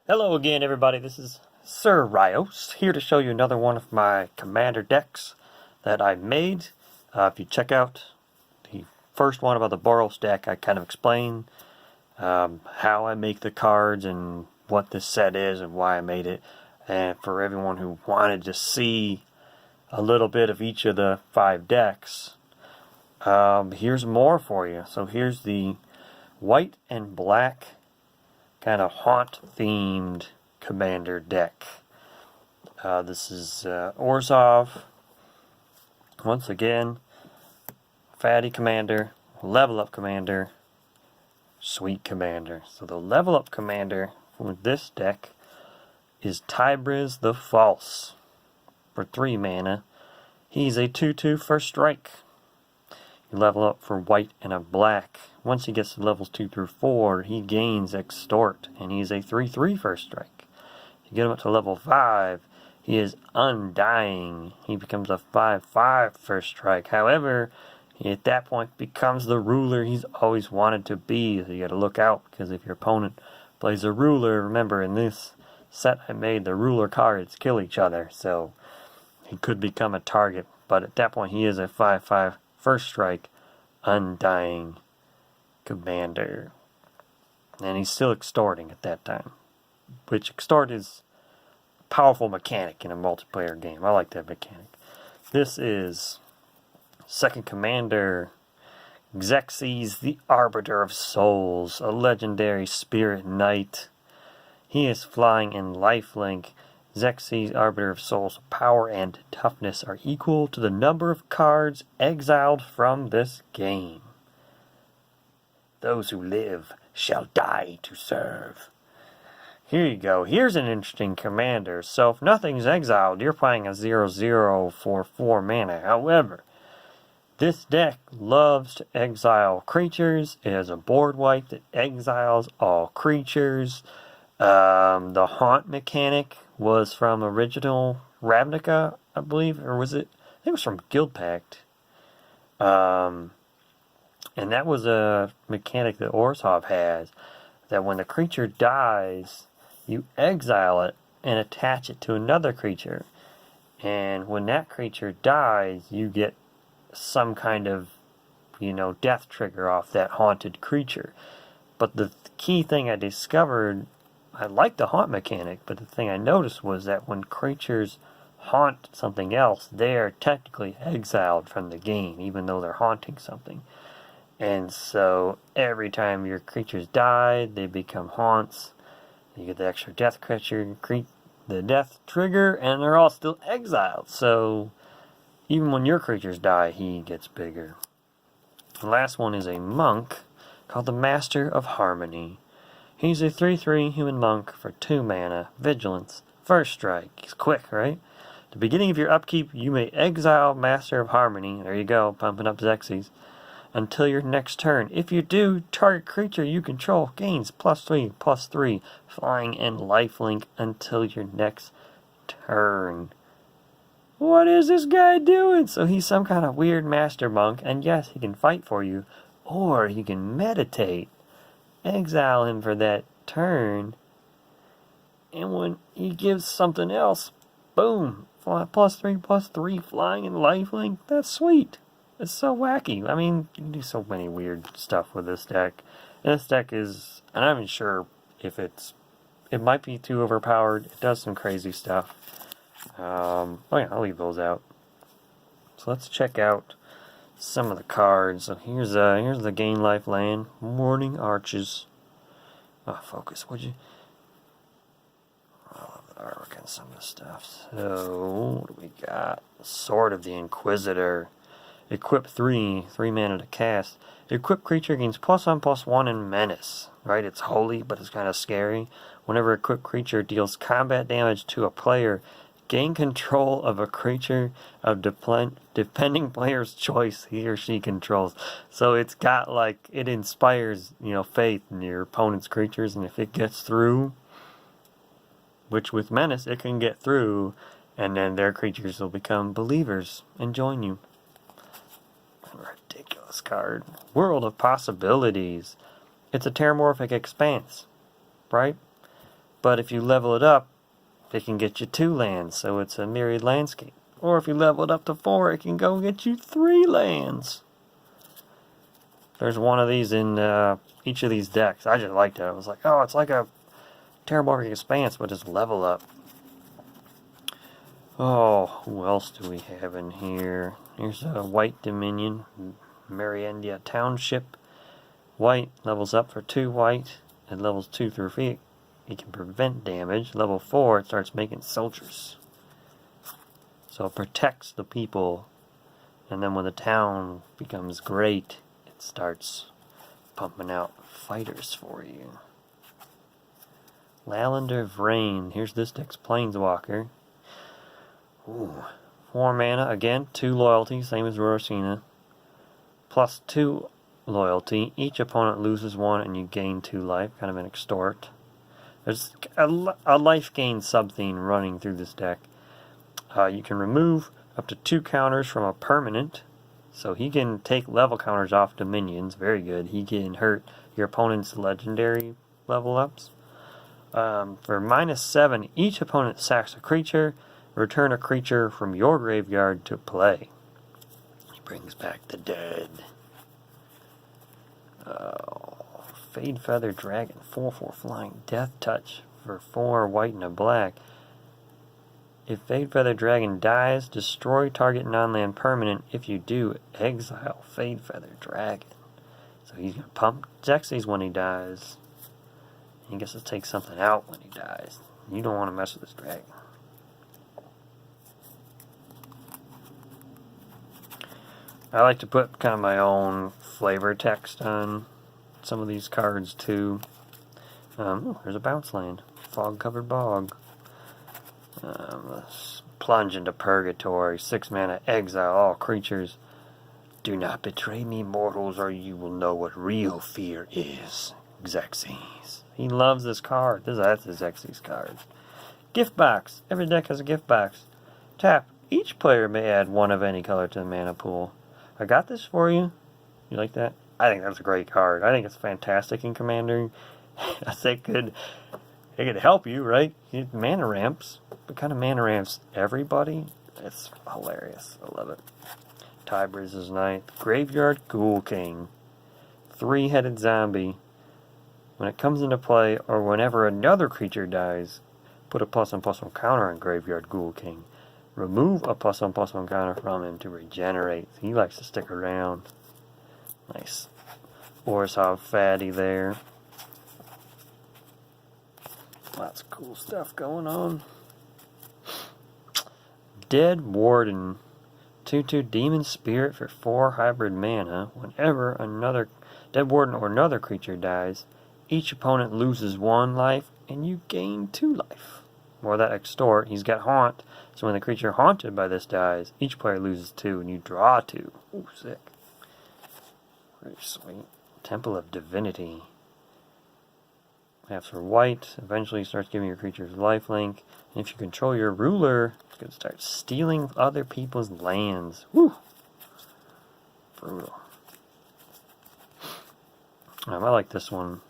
Hello again, everybody. This is Sir Rios, here to show you another one of my commander decks that I made. If you check out the first one about the Boros deck, I kind of explain how I make the cards and what this set is and why I made it. And for everyone who wanted to see a little bit of each of the 5 decks, here's more for you. So here's the white and black kind of haunt-themed commander deck. This is Orzhov. Once again, fatty commander, level up commander, sweet commander. So the level up commander for this deck is Tybriz the False. For 3 mana, he's a 2/2 first strike. You level up for white and a black. Once he gets to levels 2 through 4, he gains Extort, and he's a 3/3 first strike. You get him up to level 5, he is Undying. He becomes a 5/5 first strike. However, he at that point becomes the ruler he's always wanted to be. So you gotta look out, because if your opponent plays a ruler, remember in this set I made, the ruler cards kill each other, so he could become a target. But at that point, he is a 5/5 first strike, Undying commander. And he's still extorting at that time. Which extort is a powerful mechanic in a multiplayer game. I like that mechanic. This is second commander, Xerxes the Arbiter of Souls, a legendary spirit knight. He is flying in lifelink. Xerxes, Arbiter of Souls, power and toughness are equal to the number of cards exiled from this game. Those who live shall die to serve. Here you go. Here's an interesting commander. So if nothing's exiled, you're playing a 0/0 for 4 mana. However, this deck loves to exile creatures. It has a board wipe that exiles all creatures. The haunt mechanic was from original Ravnica, I believe, or was it? I think it was from Guild Pact. And that was a mechanic that Orzhov has, that when the creature dies, you exile it and attach it to another creature. And when that creature dies, you get some kind of, death trigger off that haunted creature. But the key thing I discovered, I like the haunt mechanic, but the thing I noticed was that when creatures haunt something else, they are technically exiled from the game, even though they're haunting something. And so every time your creatures die, they become haunts. You get the extra death creature, the death trigger, and they're all still exiled. So even when your creatures die, he gets bigger. The last one is a monk called the Master of Harmony. He's a 3/3 human monk for 2 mana, vigilance, first strike. He's quick, right? At the beginning of your upkeep, you may exile Master of Harmony. There you go, pumping up Xerxes. Until your next turn. If you do, target creature you control gains +3/+3, flying and lifelink until your next turn. What is this guy doing? So he's some kind of weird master monk, and yes, he can fight for you, or he can meditate. Exile him for that turn, and when he gives something else, boom, +3/+3, flying and lifelink. That's sweet. It's so wacky. I mean, you can do so many weird stuff with this deck. And this deck is, I'm not even sure if it might be too overpowered. It does some crazy stuff. Oh yeah, I'll leave those out. So let's check out some of the cards. So here's the Gain Life land, Morning Arches. Oh, focus, would you? I love the artwork and some of the stuff. So what do we got? Sword of the Inquisitor. Equip 3 mana to cast. Equip creature gains +1/+1 in menace. Right? It's holy, but it's kind of scary. Whenever equipped creature deals combat damage to a player, gain control of a creature of depending player's choice he or she controls. So it's got it inspires, faith in your opponent's creatures, and if it gets through, which with menace it can get through, and then their creatures will become believers and join you. Ridiculous card. World of Possibilities. It's a terramorphic expanse, right? But if you level it up, it can get you 2 lands, so it's a myriad landscape. Or if you level it up to 4, it can go get you 3 lands. There's one of these in each of these decks. I just liked it. I was like, oh, it's like a Terraforming Expanse, but just level up. Oh, who else do we have in here? Here's a White Dominion, Mariendia Township. White levels up for 2 white, and levels 2 through 3. It can prevent damage. Level 4, it starts making soldiers. So it protects the people. And then when the town becomes great, it starts pumping out fighters for you. Lalender Vrain. Here's this deck's Planeswalker. Ooh. 4 mana. Again, 2 loyalty, same as Rorosina. Plus 2 loyalty. Each opponent loses 1 and you gain 2 life. Kind of an extort. There's a life gain sub-theme running through this deck. You can remove up to 2 counters from a permanent. So he can take level counters off dominions. Very good. He can hurt your opponent's legendary level ups. For -7, each opponent sacks a creature. Return a creature from your graveyard to play. He brings back the dead. Fadefeather Dragon, 4/4 flying, Death Touch for 4 white and a black. If Fadefeather Dragon dies, destroy target non-land permanent. If you do, exile Fadefeather Dragon. So he's going to pump Xyz when he dies. He gets to take something out when he dies. You don't want to mess with this dragon. I like to put kind of my own flavor text on some of these cards too. There's a bounce land. Fog-covered bog. Let's plunge into purgatory. 6 mana, exile all creatures. Do not betray me, mortals, or you will know what real fear is. Xyz. He loves this card. That's a Xyz card. Gift box. Every deck has a gift box. Tap. Each player may add 1 of any color to the mana pool. I got this for you. You like that? I think that's a great card. I think it's fantastic in Commander. I think it could help you, right? Mana ramps. What kind of mana ramps everybody? It's hilarious. I love it. Tybriz is ninth. Graveyard Ghoul King. 3-headed zombie. When it comes into play, or whenever another creature dies, put a +1/+1 counter on Graveyard Ghoul King. Remove a +1/+1 counter from him to regenerate. He likes to stick around. Nice. Orzhov Fatty there. Lots of cool stuff going on. Dead Warden. 2/2 Demon Spirit for 4 hybrid mana. Whenever another Dead Warden or another creature dies, each opponent loses 1 life and you gain 2 life. More that extort. He's got haunt. So when the creature haunted by this dies, each player loses 2 and you draw 2. Ooh, sick. Very sweet. Temple of Divinity. Half for white. Eventually starts giving your creatures lifelink. And if you control your ruler, it's going to start stealing other people's lands. Woo! Brutal. I like this one.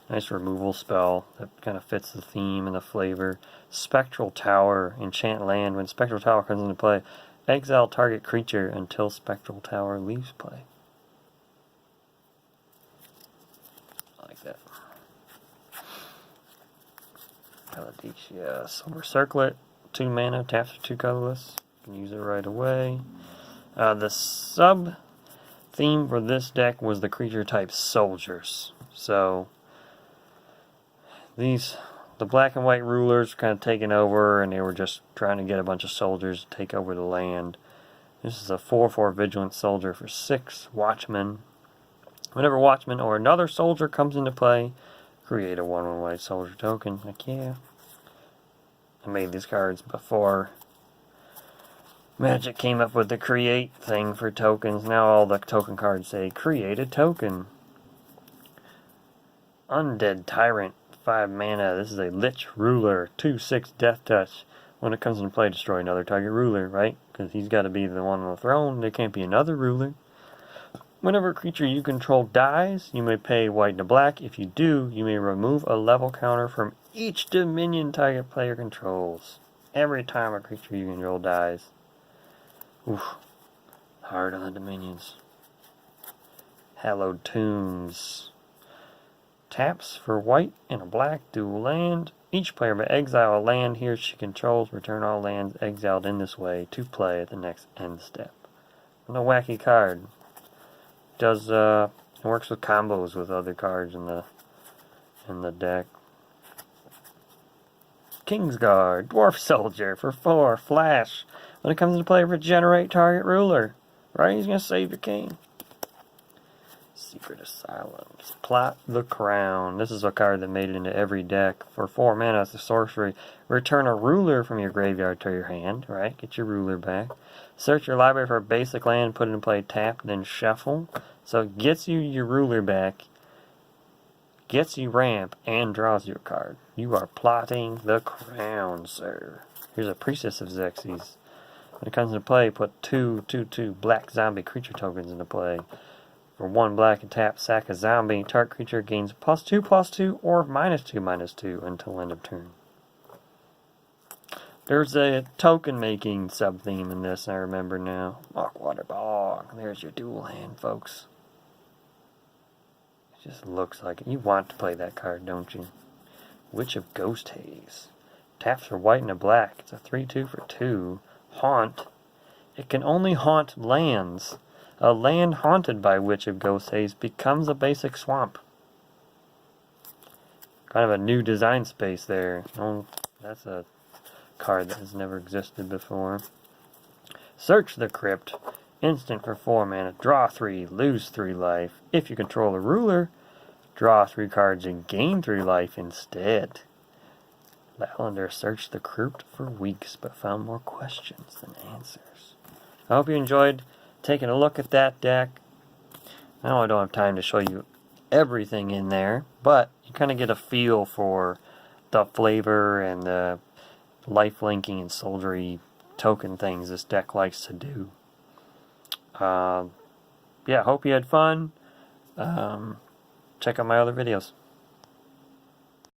Nice removal spell that kind of fits the theme and the flavor. Spectral Tower. Enchant land. When Spectral Tower comes into play, exile target creature until Spectral Tower leaves play. I like that. Paladecia. Silver Circlet. 2 mana. Taps for 2 colorless. You can use it right away. The sub theme for this deck was the creature type soldiers. So the black and white rulers were kind of taking over, and they were just trying to get a bunch of soldiers to take over the land. This is a 4/4 Vigilant Soldier for 6 Watchmen. Whenever Watchman or another soldier comes into play, create a 1/1 white soldier token. Like, yeah. I made these cards before Magic came up with the create thing for tokens. Now all the token cards say create a token. Undead Tyrant. 5 mana. This is a Lich Ruler. 2/6 Death Touch. When it comes into play, destroy another target ruler, right? Because he's got to be the one on the throne. There can't be another ruler. Whenever a creature you control dies, you may pay white and a black. If you do, you may remove a level counter from each Dominion target player controls. Every time a creature you control dies. Oof. Hard on the Dominions. Hallowed Tombs. Taps for white and a black dual land. Each player may exile a land he or she controls. Return all lands exiled in this way to play at the next end step. No wacky card. Does it works with combos with other cards in the deck. Kingsguard, Dwarf Soldier for 4, flash. When it comes into play, regenerate target ruler. Right? He's gonna save your king. Secret Asylums. Plot the Crown. This is a card that made it into every deck. For 4 mana, it's a sorcery. Return a ruler from your graveyard to your hand, right? Get your ruler back. Search your library for a basic land, put it in play, tap, then shuffle. So it gets you your ruler back, gets you ramp, and draws you a card. You are plotting the crown, sir. Here's a Priestess of Xyz. When it comes into play, put 2/2/2 black zombie creature tokens into play. For 1 black and tap, sack a zombie. Target creature gains +2/+2 or -2/-2 until end of turn. There's a token making sub theme in this, I remember now. Mockwater Bog. There's your dual hand, folks. It just looks like it. You want to play that card, don't you? Witch of Ghost Haze. Taps for white and a black. It's a 3/2 for 2. Haunt. It can only haunt lands. A land haunted by Witch of Ghost Haze becomes a basic swamp. Kind of a new design space there. Oh, that's a card that has never existed before. Search the Crypt. Instant for 4 mana. Draw 3, lose 3 life. If you control a ruler, draw 3 cards and gain 3 life instead. Latlander searched the Crypt for weeks, but found more questions than answers. I hope you enjoyed taking a look at that deck. I know I don't have time to show you everything in there, but you kind of get a feel for the flavor and the life linking and soldiery token things this deck likes to do. Yeah, hope you had fun. Check out my other videos.